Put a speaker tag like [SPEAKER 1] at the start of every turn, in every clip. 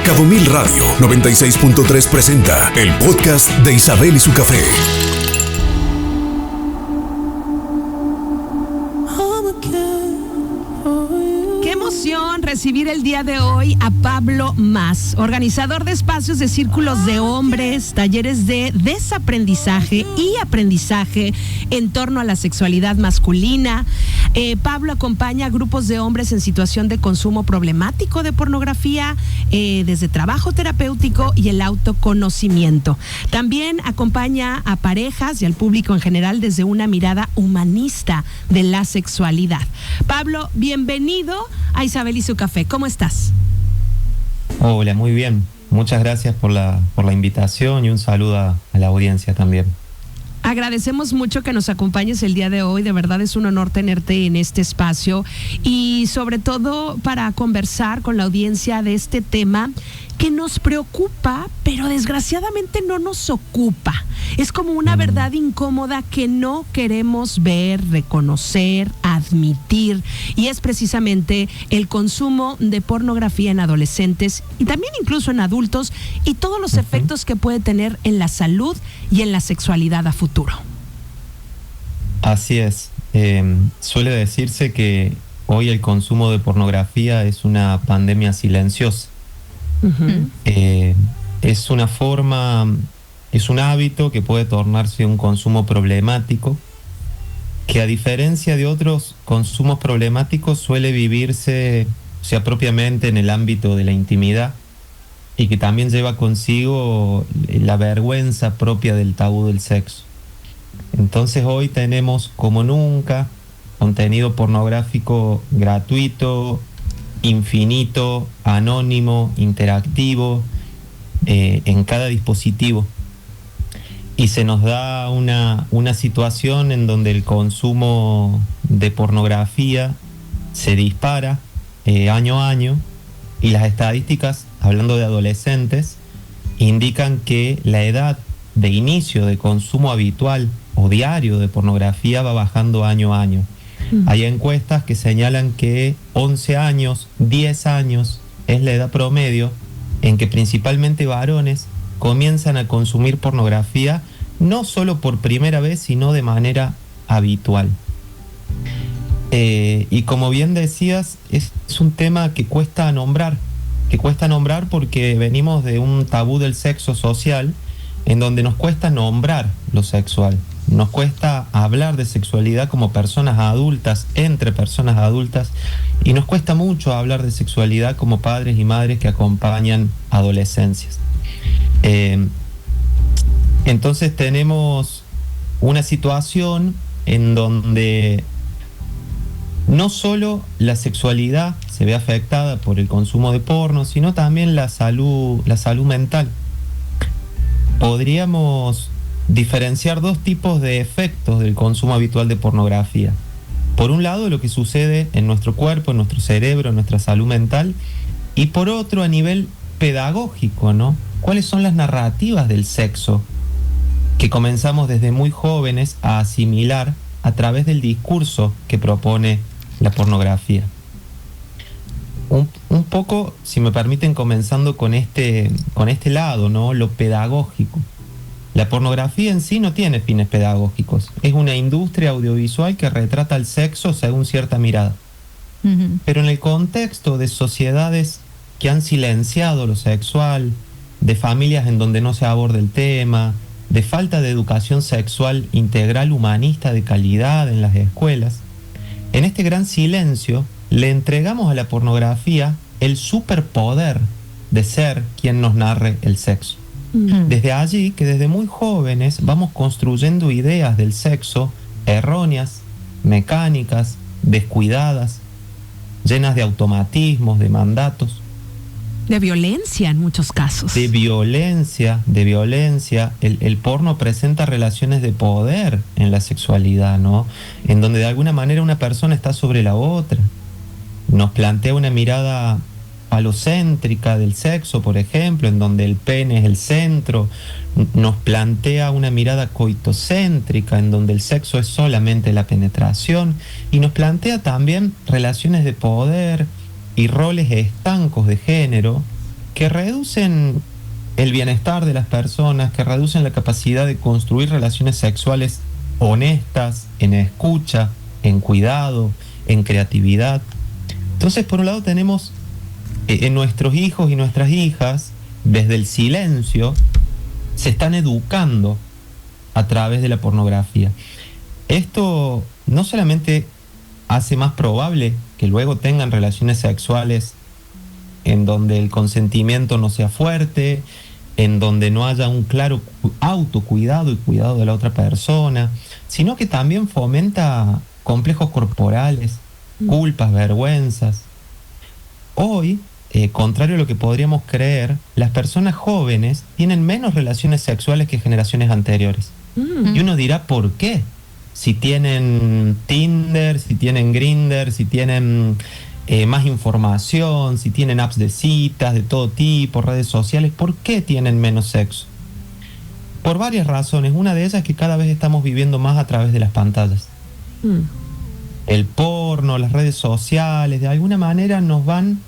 [SPEAKER 1] Cabo Mil Radio 96.3 presenta el podcast de Isabel y su café.
[SPEAKER 2] Recibir el día de hoy a Pablo Mas, organizador de espacios de círculos de hombres, talleres de desaprendizaje y aprendizaje en torno a la sexualidad masculina. Pablo acompaña a grupos de hombres en situación de consumo problemático de pornografía, desde trabajo terapéutico y el autoconocimiento. También acompaña a parejas y al público en general desde una mirada humanista de la sexualidad. Pablo, bienvenido a Isabel y su café. ¿Cómo estás?
[SPEAKER 3] Hola, muy bien. Muchas gracias por la invitación y un saludo a la audiencia también.
[SPEAKER 2] Agradecemos mucho que nos acompañes el día de hoy. De verdad es un honor tenerte en este espacio y sobre todo para conversar con la audiencia de este tema que nos preocupa, pero desgraciadamente no nos ocupa. Es como una verdad incómoda que no queremos ver, reconocer, admitir, y es precisamente el consumo de pornografía en adolescentes y también incluso en adultos y todos los efectos que puede tener en la salud y en la sexualidad a futuro.
[SPEAKER 3] Así es. Suele decirse que hoy el consumo de pornografía es una pandemia silenciosa. Es una forma, es un hábito que puede tornarse un consumo problemático, que a diferencia de otros consumos problemáticos suele vivirse, o sea, propiamente en el ámbito de la intimidad, y que también lleva consigo la vergüenza propia del tabú del sexo. Entonces hoy tenemos como nunca contenido pornográfico gratuito, infinito, anónimo, interactivo, en cada dispositivo. Y se nos da una situación en donde el consumo de pornografía se dispara año a año, y las estadísticas, hablando de adolescentes, indican que la edad de inicio de consumo habitual o diario de pornografía va bajando año a año. Hay encuestas que señalan que 11 años, 10 años es la edad promedio en que principalmente varones comienzan a consumir pornografía, no solo por primera vez, sino de manera habitual. Y como bien decías, es un tema que cuesta nombrar porque venimos de un tabú del sexo social en donde nos cuesta nombrar lo sexual. Nos cuesta hablar de sexualidad como personas adultas, entre personas adultas, y nos cuesta mucho hablar de sexualidad como padres y madres que acompañan adolescencias. Entonces tenemos una situación en donde no solo la sexualidad se ve afectada por el consumo de porno, sino también la salud mental. Podríamos diferenciar dos tipos de efectos del consumo habitual de pornografía. Por un lado, lo que sucede en nuestro cuerpo, en nuestro cerebro, en nuestra salud mental, y por otro, a nivel pedagógico, ¿no? ¿Cuáles son las narrativas del sexo que comenzamos desde muy jóvenes a asimilar a través del discurso que propone la pornografía? Un poco, si me permiten, comenzando con este lado, ¿no? Lo pedagógico. La pornografía en sí no tiene fines pedagógicos. Es una industria audiovisual que retrata el sexo según cierta mirada. Pero en el contexto de sociedades que han silenciado lo sexual, de familias en donde no se aborda el tema, de falta de educación sexual integral humanista de calidad en las escuelas, en este gran silencio le entregamos a la pornografía el superpoder de ser quien nos narre el sexo. Desde allí que desde muy jóvenes vamos construyendo ideas del sexo erróneas, mecánicas, descuidadas, llenas de automatismos, de mandatos.
[SPEAKER 2] De violencia en muchos casos.
[SPEAKER 3] De violencia. El porno presenta relaciones de poder en la sexualidad, ¿no? En donde de alguna manera una persona está sobre la otra. Nos plantea una mirada falocéntrica del sexo, por ejemplo, en donde el pene es el centro. Nos plantea una mirada coitocéntrica, en donde el sexo es solamente la penetración. Y nos plantea también relaciones de poder y roles estancos de género que reducen el bienestar de las personas, que reducen la capacidad de construir relaciones sexuales honestas, en escucha, en cuidado, en creatividad. Entonces, por un lado tenemos en nuestros hijos y nuestras hijas, desde el silencio, se están educando a través de la pornografía. Esto no solamente hace más probable que luego tengan relaciones sexuales en donde el consentimiento no sea fuerte, en donde no haya un claro autocuidado y cuidado de la otra persona, sino que también fomenta complejos corporales, culpas, vergüenzas. Hoy, contrario a lo que podríamos creer, las personas jóvenes tienen menos relaciones sexuales que generaciones anteriores. Y uno dirá, ¿por qué? Si tienen Tinder, si tienen Grindr, si tienen más información, si tienen apps de citas de todo tipo, redes sociales, ¿por qué tienen menos sexo? Por varias razones. Una de ellas es que cada vez estamos viviendo más a través de las pantallas. El porno, las redes sociales, de alguna manera nos van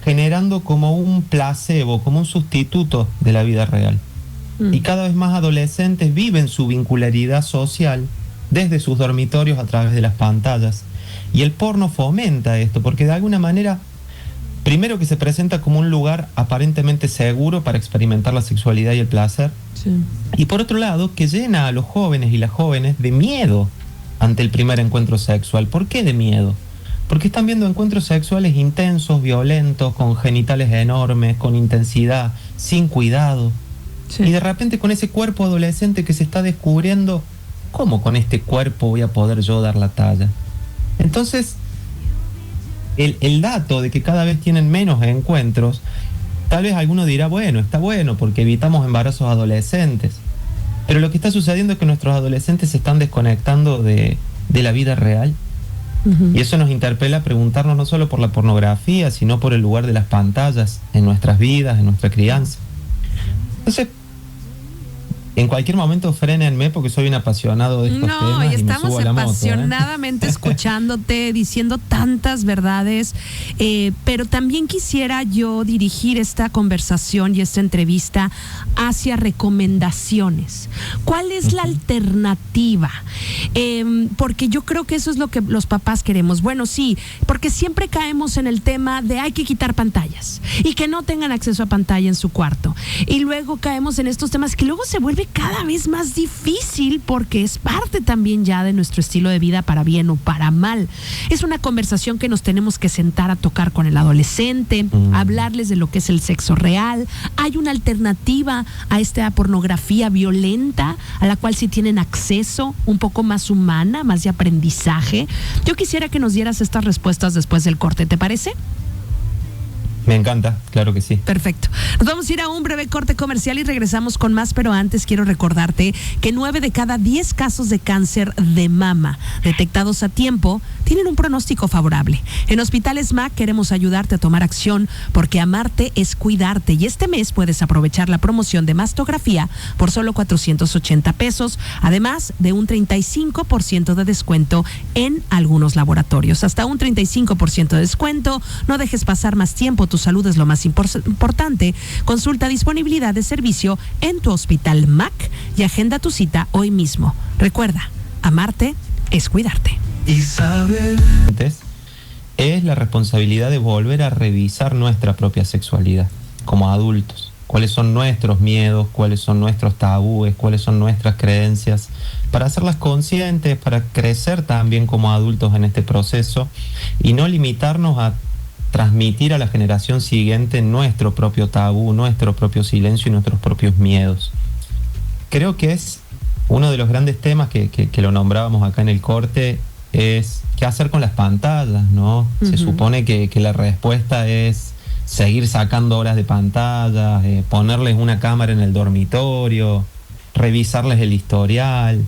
[SPEAKER 3] generando como un placebo, como un sustituto de la vida real. Y cada vez más adolescentes viven su vincularidad social desde sus dormitorios a través de las pantallas. Y el porno fomenta esto, porque de alguna manera, primero que se presenta como un lugar aparentemente seguro para experimentar la sexualidad y el placer, y por otro lado, que llena a los jóvenes y las jóvenes de miedo ante el primer encuentro sexual. ¿Por qué de miedo? Porque están viendo encuentros sexuales intensos, violentos, con genitales enormes, con intensidad, sin cuidado. Y de repente con ese cuerpo adolescente que se está descubriendo, ¿cómo con este cuerpo voy a poder yo dar la talla? Entonces, el dato de que cada vez tienen menos encuentros, tal vez alguno dirá, bueno, está bueno porque evitamos embarazos adolescentes. Pero lo que está sucediendo es que nuestros adolescentes se están desconectando de la vida real. Y eso nos interpela a preguntarnos no solo por la pornografía, sino por el lugar de las pantallas en nuestras vidas, en nuestra crianza. Entonces, en cualquier momento frénenme porque soy un apasionado de estos temas.
[SPEAKER 2] No, y estamos
[SPEAKER 3] me subo a la moto,
[SPEAKER 2] apasionadamente escuchándote, diciendo tantas verdades, pero también quisiera yo dirigir esta conversación y esta entrevista hacia recomendaciones. ¿Cuál es la alternativa? Porque yo creo que eso es lo que los papás queremos. Bueno, sí, porque siempre caemos en el tema de hay que quitar pantallas y que no tengan acceso a pantalla en su cuarto. Y luego caemos en estos temas que luego se vuelve cada vez más difícil porque es parte también ya de nuestro estilo de vida, para bien o para mal. Es una conversación que nos tenemos que sentar a tocar con el adolescente, hablarles de lo que es el sexo real. Hay una alternativa a esta pornografía violenta a la cual sí tienen acceso, un poco más humana, más de aprendizaje. Yo quisiera que nos dieras estas respuestas después del corte, ¿te parece?
[SPEAKER 3] Me encanta, claro que sí.
[SPEAKER 2] Perfecto. Nos vamos a ir a un breve corte comercial y regresamos con más, pero antes quiero recordarte que 9 de cada 10 casos de cáncer de mama detectados a tiempo tienen un pronóstico favorable. En Hospital SMAC queremos ayudarte a tomar acción porque amarte es cuidarte, y este mes puedes aprovechar la promoción de mastografía por solo 480 pesos, además de un 35% de descuento en algunos laboratorios. Hasta un 35% de descuento. No dejes pasar más tiempo, tu salud es lo más importante. Consulta disponibilidad de servicio en tu Hospital MAC y agenda tu cita hoy mismo. Recuerda, amarte es cuidarte.
[SPEAKER 3] Y saber es la responsabilidad de volver a revisar nuestra propia sexualidad como adultos. Cuáles son nuestros miedos, cuáles son nuestros tabúes, cuáles son nuestras creencias, para hacerlas conscientes, para crecer también como adultos en este proceso y no limitarnos a transmitir a la generación siguiente nuestro propio tabú, nuestro propio silencio y nuestros propios miedos. Creo que es uno de los grandes temas que lo nombrábamos acá en el corte, es qué hacer con las pantallas, ¿no? Se supone que la respuesta es seguir sacando horas de pantalla, ponerles una cámara en el dormitorio, revisarles el historial.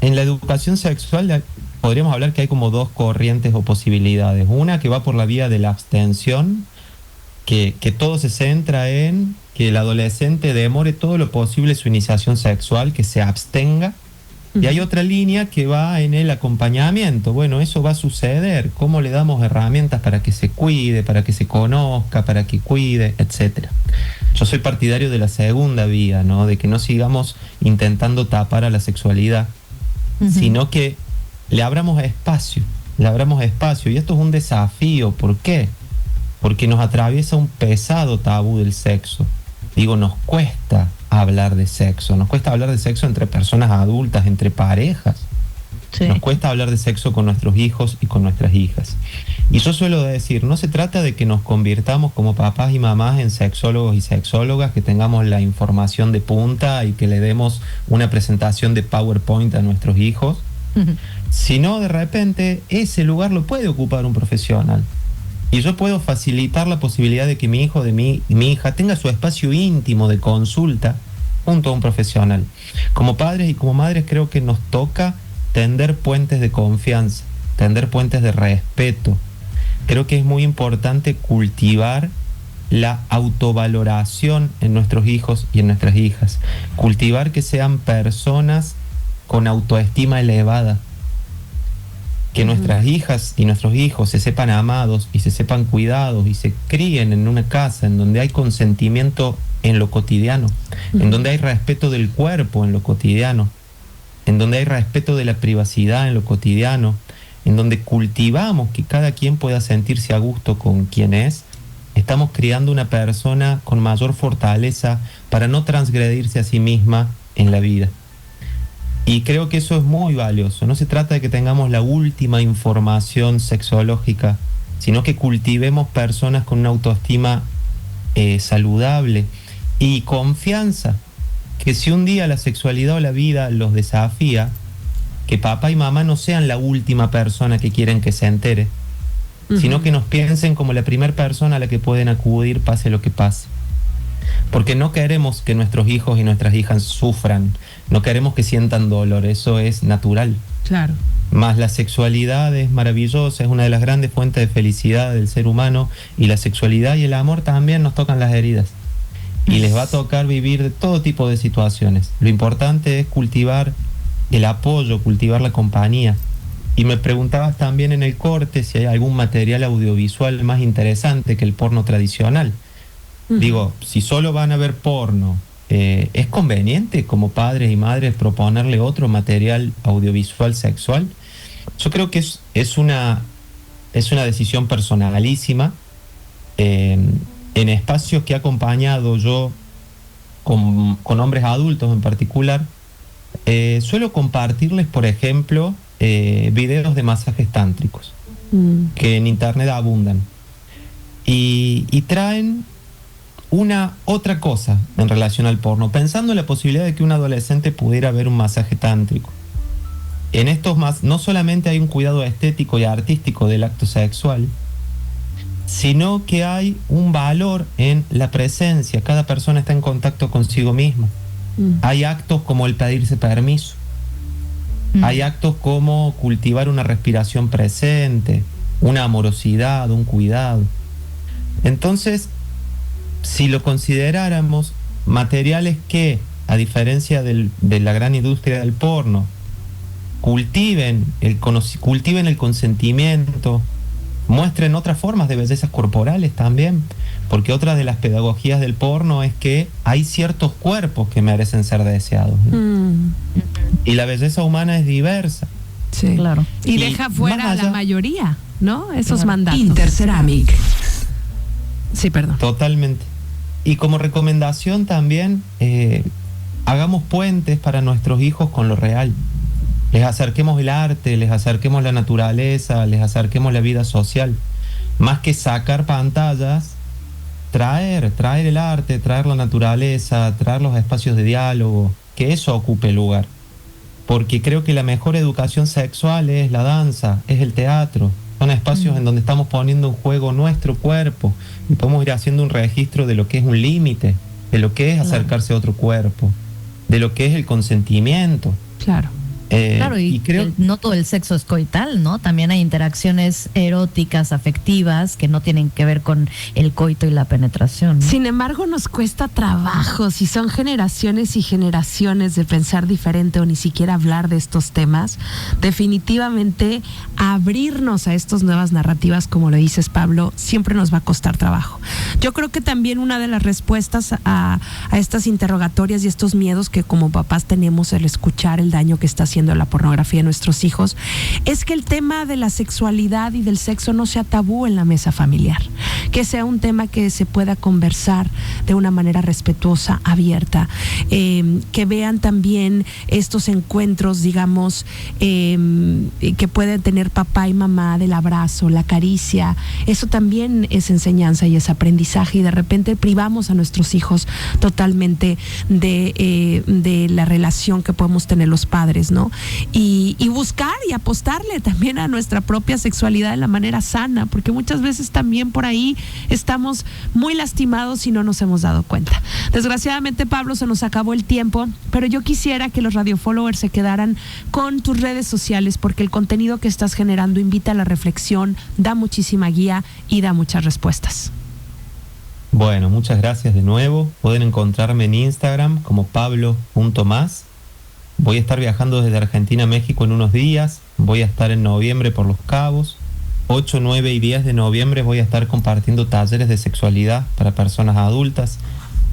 [SPEAKER 3] En la educación sexual podríamos hablar que hay como dos corrientes o posibilidades. Una que va por la vía de la abstención, que todo se centra en que el adolescente demore todo lo posible su iniciación sexual, que se abstenga Y hay otra línea que va en el acompañamiento. Bueno, eso va a suceder. ¿Cómo le damos herramientas para que se cuide, para que se conozca, para que cuide, etcétera? Yo soy partidario de la segunda vía, ¿no? De que no sigamos intentando tapar a la sexualidad, sino que le abramos espacio. Y esto es un desafío. ¿Por qué? Porque nos atraviesa un pesado tabú del sexo. Digo, nos cuesta hablar de sexo entre personas adultas, entre parejas. Sí. Nos cuesta hablar de sexo con nuestros hijos y con nuestras hijas. Y yo suelo decir, no se trata de que nos convirtamos como papás y mamás en sexólogos y sexólogas, que tengamos la información de punta y que le demos una presentación de PowerPoint a nuestros hijos, sino de repente ese lugar lo puede ocupar un profesional. Y yo puedo facilitar la posibilidad de que mi hijo, de mi hija, tenga su espacio íntimo de consulta junto a un profesional. Como padres y como madres creo que nos toca tender puentes de confianza, tender puentes de respeto. Creo que es muy importante cultivar la autovaloración en nuestros hijos y en nuestras hijas. Cultivar que sean personas con autoestima elevada. Que nuestras hijas y nuestros hijos se sepan amados y se sepan cuidados y se críen en una casa en donde hay consentimiento en lo cotidiano, en donde hay respeto del cuerpo en lo cotidiano, en donde hay respeto de la privacidad en lo cotidiano, en donde cultivamos que cada quien pueda sentirse a gusto con quien es. Estamos criando una persona con mayor fortaleza para no transgredirse a sí misma en la vida. Y creo que eso es muy valioso. No se trata de que tengamos la última información sexológica, sino que cultivemos personas con una autoestima saludable y confianza, que si un día la sexualidad o la vida los desafía, que papá y mamá no sean la última persona que quieren que se entere, sino que nos piensen como la primera persona a la que pueden acudir pase lo que pase. Porque no queremos que nuestros hijos y nuestras hijas sufran, no queremos que sientan dolor, eso es natural.
[SPEAKER 2] Claro.
[SPEAKER 3] Más la sexualidad es maravillosa, es una de las grandes fuentes de felicidad del ser humano, y la sexualidad y el amor también nos tocan las heridas. Y les va a tocar vivir de todo tipo de situaciones. Lo importante es cultivar el apoyo, cultivar la compañía. Y me preguntabas también en el corte si hay algún material audiovisual más interesante que el porno tradicional. Digo, si solo van a ver porno, ¿es conveniente como padres y madres proponerle otro material audiovisual sexual? Yo creo que es una decisión personalísima. En espacios que he acompañado yo con hombres adultos en particular, suelo compartirles, por ejemplo, videos de masajes tántricos que en internet abundan y traen una otra cosa en relación al porno, pensando en la posibilidad de que un adolescente pudiera ver un masaje tántrico. En estos no solamente hay un cuidado estético y artístico del acto sexual, sino que hay un valor en la presencia. Cada persona está en contacto consigo misma. Hay actos como el pedirse permiso. Hay actos como cultivar una respiración presente, una amorosidad, un cuidado. Entonces, si lo consideráramos materiales que, a diferencia de la gran industria del porno, cultiven el consentimiento, muestren otras formas de bellezas corporales también, porque otra de las pedagogías del porno es que hay ciertos cuerpos que merecen ser deseados, ¿no? Y la belleza humana es diversa.
[SPEAKER 2] Sí, claro. Y deja fuera a la mayoría, ¿no? Esos mandatos.
[SPEAKER 4] Interceramic.
[SPEAKER 2] Sí, perdón.
[SPEAKER 3] Totalmente. Y como recomendación también, hagamos puentes para nuestros hijos con lo real. Les acerquemos el arte, les acerquemos la naturaleza, les acerquemos la vida social. Más que sacar pantallas, traer el arte, traer la naturaleza, traer los espacios de diálogo, que eso ocupe lugar. Porque creo que la mejor educación sexual es la danza, es el teatro. Son espacios en donde estamos poniendo en juego nuestro cuerpo y podemos ir haciendo un registro de lo que es un límite, de lo que es acercarse a otro cuerpo, de lo que es el consentimiento.
[SPEAKER 2] Claro.
[SPEAKER 4] Claro, y creo no todo el sexo es coital, ¿no? También hay interacciones eróticas, afectivas, que no tienen que ver con el coito y la penetración, ¿no?
[SPEAKER 2] Sin embargo, nos cuesta trabajo, si son generaciones y generaciones de pensar diferente o ni siquiera hablar de estos temas, definitivamente abrirnos a estas nuevas narrativas, como lo dices, Pablo, siempre nos va a costar trabajo. Yo creo que también una de las respuestas a estas interrogatorias y estos miedos que como papás tenemos al escuchar el daño que está haciendo la pornografía a nuestros hijos, es que el tema de la sexualidad y del sexo no sea tabú en la mesa familiar, que sea un tema que se pueda conversar de una manera respetuosa, abierta, que vean también estos encuentros, digamos, que pueden tener papá y mamá, del abrazo, la caricia. Eso también es enseñanza y es aprendizaje, y de repente privamos a nuestros hijos totalmente de la relación que podemos tener los padres, ¿no? Y buscar y apostarle también a nuestra propia sexualidad de la manera sana, porque muchas veces también por ahí estamos muy lastimados y no nos hemos dado cuenta. Desgraciadamente, Pablo, se nos acabó el tiempo, pero yo quisiera que los radio followers se quedaran con tus redes sociales, porque el contenido que estás generando invita a la reflexión, da muchísima guía y da muchas respuestas.
[SPEAKER 3] Bueno, muchas gracias de nuevo. Pueden encontrarme en Instagram como pablo.mas. Voy a estar viajando desde Argentina a México en unos días. Voy a estar en noviembre por Los Cabos. 8, 9 y 10 de noviembre voy a estar compartiendo talleres de sexualidad para personas adultas,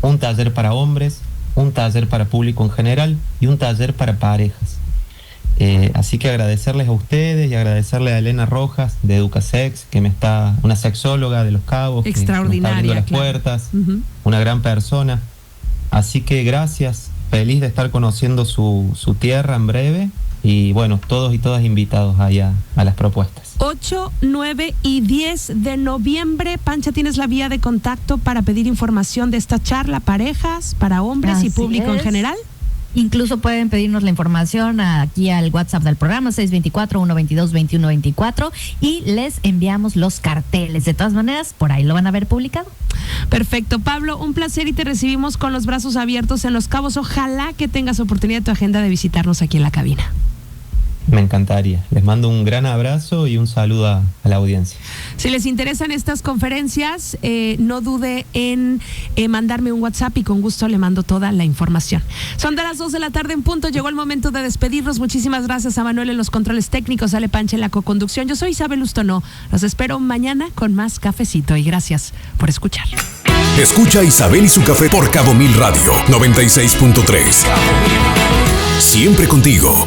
[SPEAKER 3] un taller para hombres, un taller para público en general y un taller para parejas. Así que agradecerles a ustedes y agradecerle a Elena Rojas de Educasex, una sexóloga de Los Cabos,
[SPEAKER 2] extraordinaria,
[SPEAKER 3] que me está abriendo las puertas, una gran persona. Así que gracias. Feliz de estar conociendo su tierra en breve, y bueno, todos y todas invitados allá a las propuestas.
[SPEAKER 2] 8, 9 y 10 de noviembre. Pancha, ¿tienes la vía de contacto para pedir información de esta charla, parejas, para hombres y público en general?
[SPEAKER 4] Incluso pueden pedirnos la información aquí al WhatsApp del programa 624-122-2124 y les enviamos los carteles. De todas maneras, por ahí lo van a ver publicado.
[SPEAKER 2] Perfecto, Pablo, un placer, y te recibimos con los brazos abiertos en Los Cabos. Ojalá que tengas oportunidad de tu agenda de visitarnos aquí en la cabina.
[SPEAKER 3] Me encantaría. Les mando un gran abrazo y un saludo a la audiencia.
[SPEAKER 2] Si les interesan estas conferencias, no dude en mandarme un WhatsApp y con gusto le mando toda la información. Son de las 2 de la tarde en punto. Llegó el momento de despedirnos. Muchísimas gracias a Manuel en los controles técnicos, Ale Pancha en la coconducción. Yo soy Isabel Ustonó. Los espero mañana con más cafecito, y gracias por escuchar.
[SPEAKER 1] Escucha a Isabel y su café por Cabo Mil Radio 96.3. Siempre contigo.